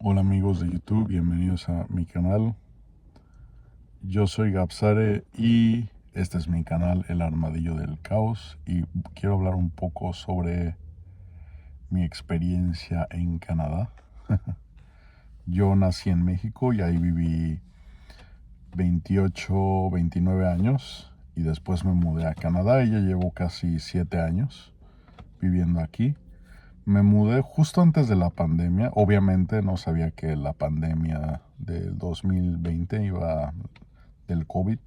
Hola amigos de YouTube, bienvenidos a mi canal. Yo soy Gapsare y este es mi canal El Armadillo del Caos y quiero hablar un poco sobre mi experiencia en Canadá. Yo nací en México y ahí viví 28, 29 años y después me mudé a Canadá y ya llevo casi 7 años viviendo aquí. Me mudé justo antes de la pandemia. Obviamente no sabía que la pandemia del 2020 del COVID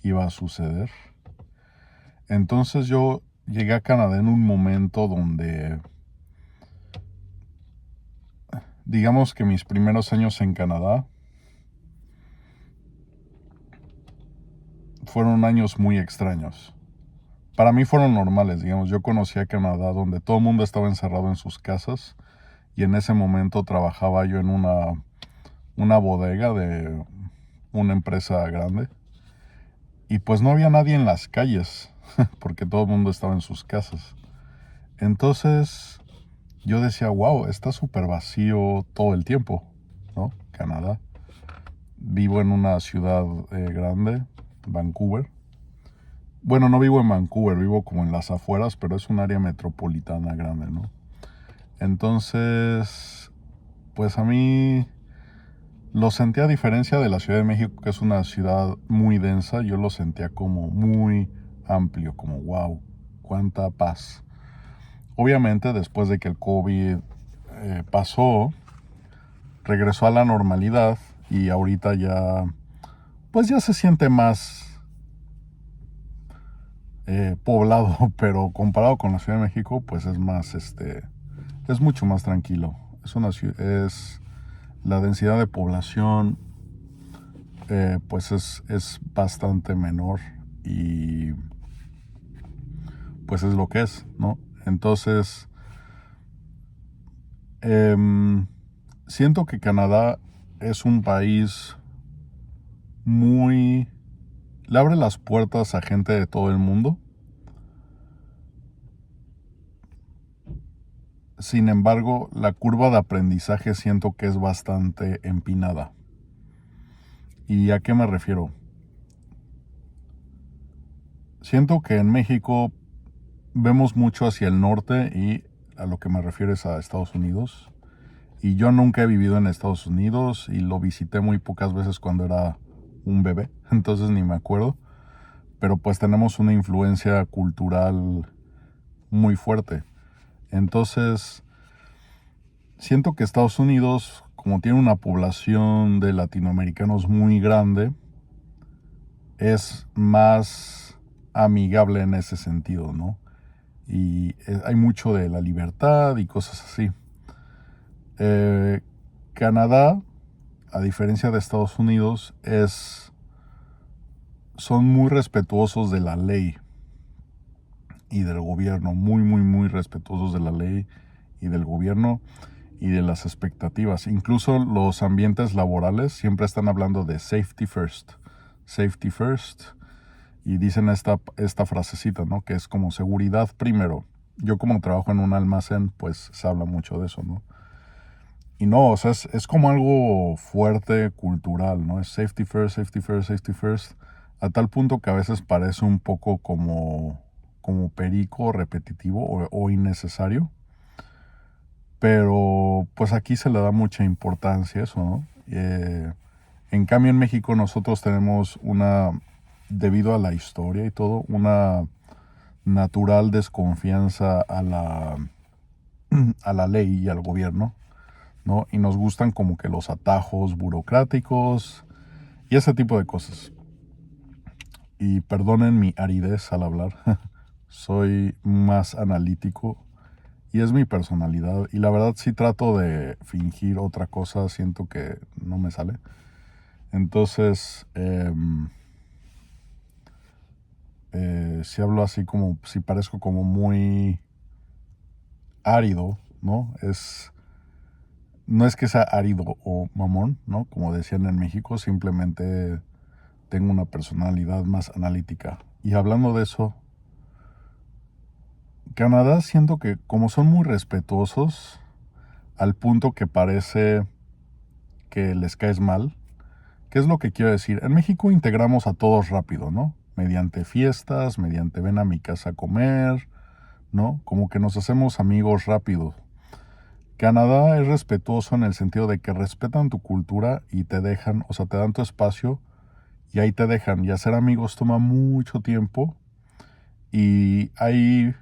iba a suceder. Entonces yo llegué a Canadá en un momento donde, digamos que mis primeros años en Canadá fueron años muy extraños. Para mí fueron normales, digamos, yo conocí a Canadá donde todo el mundo estaba encerrado en sus casas y en ese momento trabajaba yo en una bodega de una empresa grande y pues no había nadie en las calles porque todo el mundo estaba en sus casas. Entonces yo decía, wow, está súper vacío todo el tiempo, ¿no? Canadá. Vivo en una ciudad grande, Vancouver. Bueno, no vivo en Vancouver, vivo como en las afueras, pero es un área metropolitana grande, ¿no? Entonces, pues a mí lo sentía a diferencia de la Ciudad de México, que es una ciudad muy densa, yo lo sentía como muy amplio, como wow, cuánta paz. Obviamente, después de que el COVID pasó, regresó a la normalidad y ahorita ya, pues ya se siente más poblado, pero comparado con la Ciudad de México, pues es más, es mucho más tranquilo. Es la densidad de población, pues es bastante menor y pues es lo que es, ¿no? Entonces, siento que Canadá es un país muy... le abre las puertas a gente de todo el mundo. Sin embargo, la curva de aprendizaje siento que es bastante empinada. ¿Y a qué me refiero? Siento que en México vemos mucho hacia el norte y a lo que me refiero es a Estados Unidos. Y yo nunca he vivido en Estados Unidos y lo visité muy pocas veces cuando era un bebé, entonces ni me acuerdo. Pero pues tenemos una influencia cultural muy fuerte. Entonces, siento que Estados Unidos, como tiene una población de latinoamericanos muy grande, es más amigable en ese sentido, ¿no? Y hay mucho de la libertad y cosas así. Eh, Canadá, a diferencia de Estados Unidos, son muy respetuosos de la ley y del gobierno, muy, muy, muy respetuosos de la ley y del gobierno y de las expectativas. Incluso los ambientes laborales siempre están hablando de safety first. Safety first. Y dicen esta frasecita, ¿no? Que es como seguridad primero. Yo como trabajo en un almacén, pues se habla mucho de eso, ¿no? Y no, o sea, es como algo fuerte, cultural, ¿no? Es safety first, safety first, safety first. A tal punto que a veces parece un poco como perico, repetitivo o innecesario. Pero pues aquí se le da mucha importancia a eso, ¿no? En cambio en México nosotros tenemos debido a la historia y todo, una natural desconfianza a la ley y al gobierno, ¿no? Y nos gustan como que los atajos burocráticos y ese tipo de cosas. Y perdonen mi aridez al hablar, soy más analítico y es mi personalidad. Y la verdad sí trato de fingir otra cosa, siento que no me sale. Entonces, si hablo así como, si parezco como muy árido, ¿no? No es que sea árido o mamón, ¿no? Como decían en México, simplemente tengo una personalidad más analítica. Y hablando de eso, Canadá siento que como son muy respetuosos, al punto que parece que les caes mal. ¿Qué es lo que quiero decir? En México integramos a todos rápido, ¿no? Mediante fiestas, mediante ven a mi casa a comer, ¿no? Como que nos hacemos amigos rápido. Canadá es respetuoso en el sentido de que respetan tu cultura y te dejan, o sea, te dan tu espacio y ahí te dejan. Y hacer amigos toma mucho tiempo y hay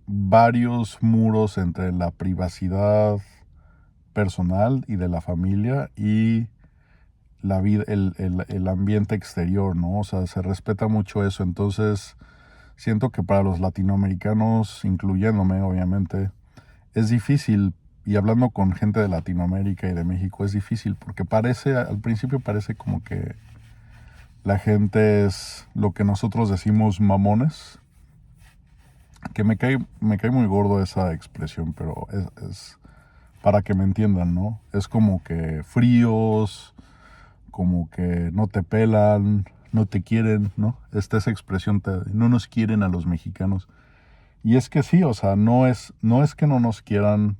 varios muros entre la privacidad personal y de la familia y la vida, el ambiente exterior, ¿no? O sea, se respeta mucho eso. Entonces, siento que para los latinoamericanos, incluyéndome, obviamente, es difícil. Y hablando con gente de Latinoamérica y de México, es difícil porque parece, al principio parece como que la gente es lo que nosotros decimos mamones, que me cae muy gordo esa expresión, pero es para que me entiendan, ¿no? Es como que fríos, como que no te pelan, no te quieren, ¿no? Esa expresión, no nos quieren a los mexicanos. Y es que sí, o sea, no es que no nos quieran,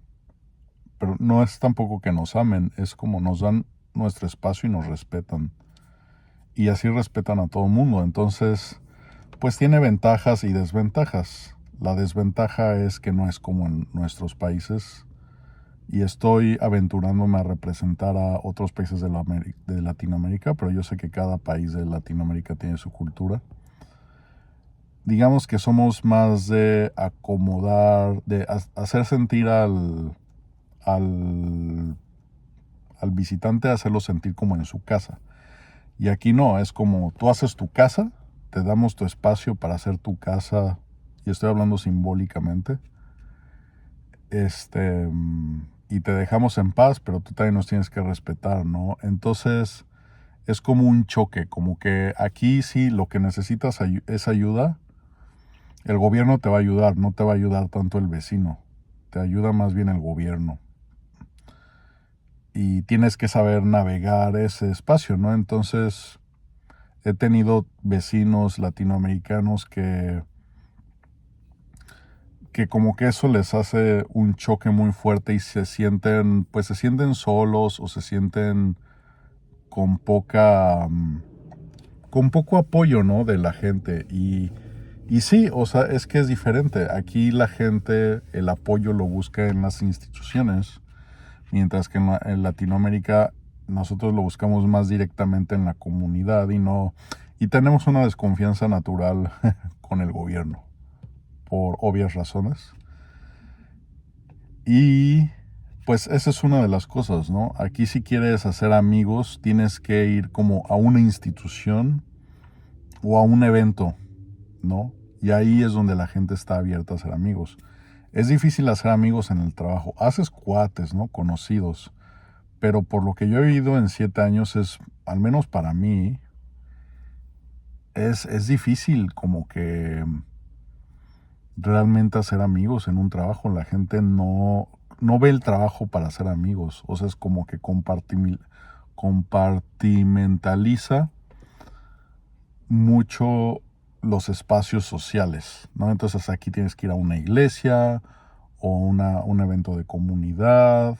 pero no es tampoco que nos amen, es como nos dan nuestro espacio y nos respetan. Y así respetan a todo el mundo. Entonces, pues tiene ventajas y desventajas. La desventaja es que no es como en nuestros países. Y estoy aventurándome a representar a otros países de Latinoamérica, pero yo sé que cada país de Latinoamérica tiene su cultura. Digamos que somos más de acomodar, de hacer sentir al, al visitante, hacerlo sentir como en su casa. Y aquí no, es como tú haces tu casa, te damos tu espacio para hacer tu casa, y estoy hablando simbólicamente, y te dejamos en paz, pero tú también nos tienes que respetar, ¿no? Entonces es como un choque, como que aquí sí lo que necesitas es ayuda, el gobierno te va a ayudar, no te va a ayudar tanto el vecino, te ayuda más bien el gobierno. Y tienes que saber navegar ese espacio, ¿no? Entonces he tenido vecinos latinoamericanos que como que eso les hace un choque muy fuerte y pues se sienten solos o se sienten con con poco apoyo, ¿no? De la gente. Y sí, o sea, es que es diferente. Aquí la gente, el apoyo lo busca en las instituciones, mientras que en Latinoamérica nosotros lo buscamos más directamente en la comunidad y tenemos una desconfianza natural con el gobierno, por obvias razones. Y pues esa es una de las cosas, ¿no? Aquí si quieres hacer amigos, tienes que ir como a una institución o a un evento, ¿no? Y ahí es donde la gente está abierta a hacer amigos. Es difícil hacer amigos en el trabajo. Haces cuates, ¿no? Conocidos. Pero por lo que yo he vivido en 7 años al menos para mí, es difícil como que realmente hacer amigos en un trabajo. La gente no ve el trabajo para hacer amigos. O sea, es como que compartimentaliza mucho los espacios sociales, ¿no? Entonces aquí tienes que ir a una iglesia o un evento de comunidad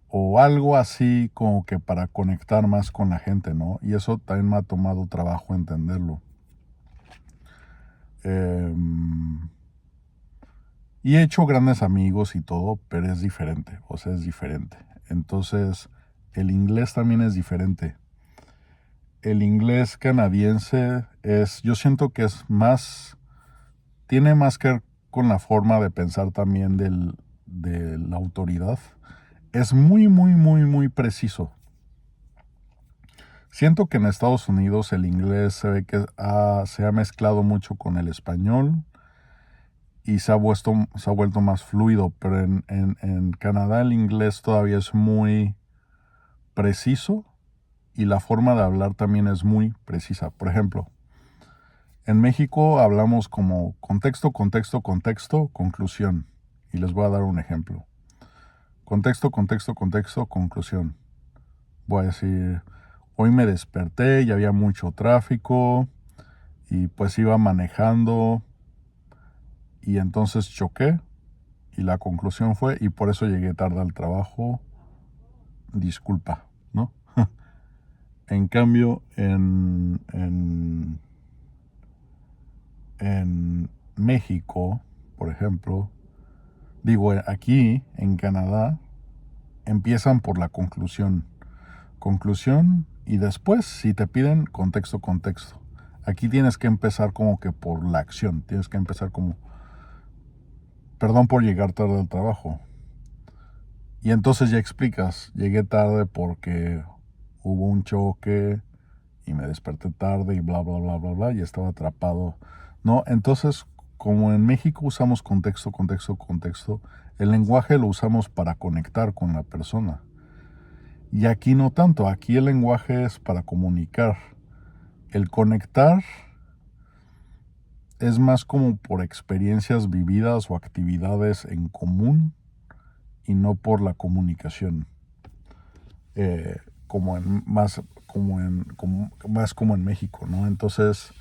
o algo así como que para conectar más con la gente, ¿no? Y eso también me ha tomado trabajo entenderlo. Y he hecho grandes amigos y todo, pero es diferente, o sea, es diferente. Entonces, el inglés también es diferente. El inglés canadiense yo siento que tiene más que ver con la forma de pensar también de la autoridad. Es muy, muy, muy, muy preciso. Siento que en Estados Unidos el inglés se ve que se ha mezclado mucho con el español y se ha vuelto más fluido, pero en Canadá el inglés todavía es muy preciso y la forma de hablar también es muy precisa. Por ejemplo, en México hablamos como contexto, contexto, contexto, conclusión. Y les voy a dar un ejemplo. Contexto, contexto, contexto, conclusión. Voy a decir, hoy me desperté y había mucho tráfico y pues iba manejando y entonces choqué y la conclusión fue y por eso llegué tarde al trabajo. Disculpa. ¿no? En cambio, en México, por ejemplo, digo, aquí en Canadá, empiezan por la conclusión. Conclusión y después, si te piden contexto, contexto. Aquí tienes que empezar como que por la acción. Tienes que empezar como, perdón por llegar tarde al trabajo. Y entonces ya explicas, llegué tarde porque hubo un choque y me desperté tarde y bla, bla, bla, bla, bla, y estaba atrapado. No, entonces, como en México usamos contexto, contexto, contexto, el lenguaje lo usamos para conectar con la persona. Y aquí no tanto, aquí el lenguaje es para comunicar. El conectar es más como por experiencias vividas o actividades en común y no por la comunicación. Como en más más como en México, ¿no? Entonces,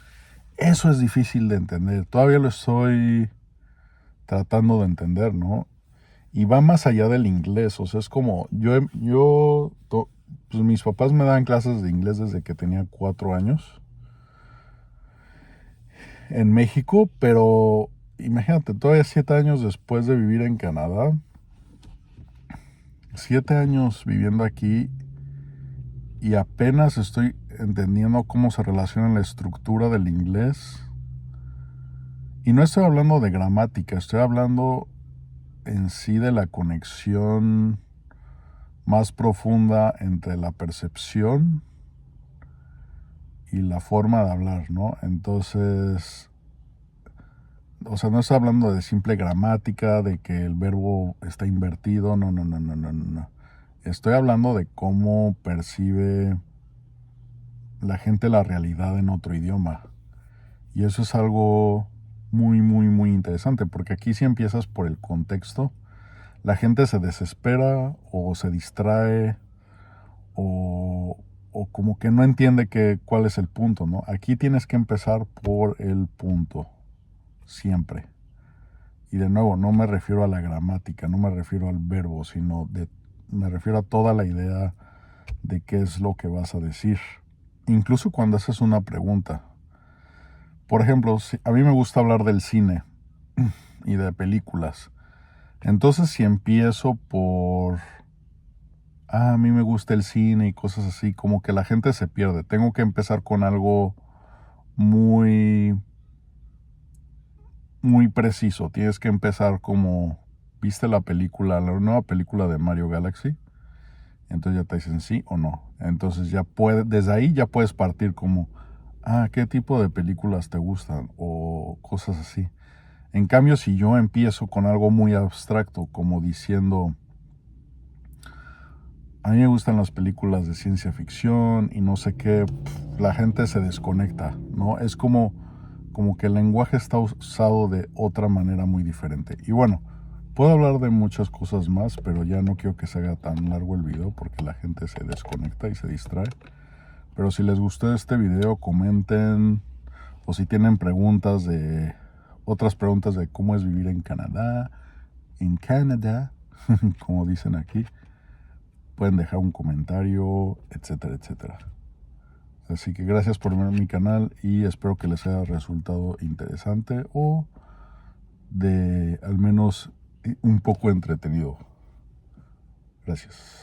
eso es difícil de entender. Todavía lo estoy tratando de entender, ¿no? Y va más allá del inglés, o sea, es como pues mis papás me dan clases de inglés desde que tenía 4 años en México, pero imagínate, todavía 7 años después de vivir en Canadá, 7 años viviendo aquí y apenas estoy entendiendo cómo se relaciona la estructura del inglés. Y no estoy hablando de gramática, estoy hablando en sí de la conexión más profunda entre la percepción y la forma de hablar, ¿no? Entonces, o sea, no estoy hablando de simple gramática, de que el verbo está invertido, no, no, no, no, no, no. Estoy hablando de cómo percibe la gente la realidad en otro idioma. Y eso es algo muy, muy, muy interesante, porque aquí si empiezas por el contexto, la gente se desespera o se distrae o como que no entiende cuál es el punto, ¿no? Aquí tienes que empezar por el punto, siempre. Y de nuevo, no me refiero a la gramática, no me refiero al verbo, me refiero a toda la idea de qué es lo que vas a decir. Incluso cuando haces una pregunta. Por ejemplo, a mí me gusta hablar del cine y de películas. Entonces, si empiezo por, a mí me gusta el cine y cosas así, como que la gente se pierde. Tengo que empezar con algo muy, muy preciso. Tienes que empezar como, ¿viste la nueva película de Mario Galaxy? Entonces ya te dicen sí o no. Entonces desde ahí ya puedes partir como, ¿qué tipo de películas te gustan? O cosas así. En cambio, si yo empiezo con algo muy abstracto, como diciendo, a mí me gustan las películas de ciencia ficción y no sé qué, la gente se desconecta, ¿no? Es como que el lenguaje está usado de otra manera muy diferente. Y bueno, puedo hablar de muchas cosas más, pero ya no quiero que se haga tan largo el video porque la gente se desconecta y se distrae. Pero si les gustó este video, comenten, o si tienen otras preguntas de cómo es vivir en Canadá, como dicen aquí, pueden dejar un comentario, etcétera, etcétera. Así que gracias por ver mi canal y espero que les haya resultado interesante o de al menos un poco entretenido. Gracias.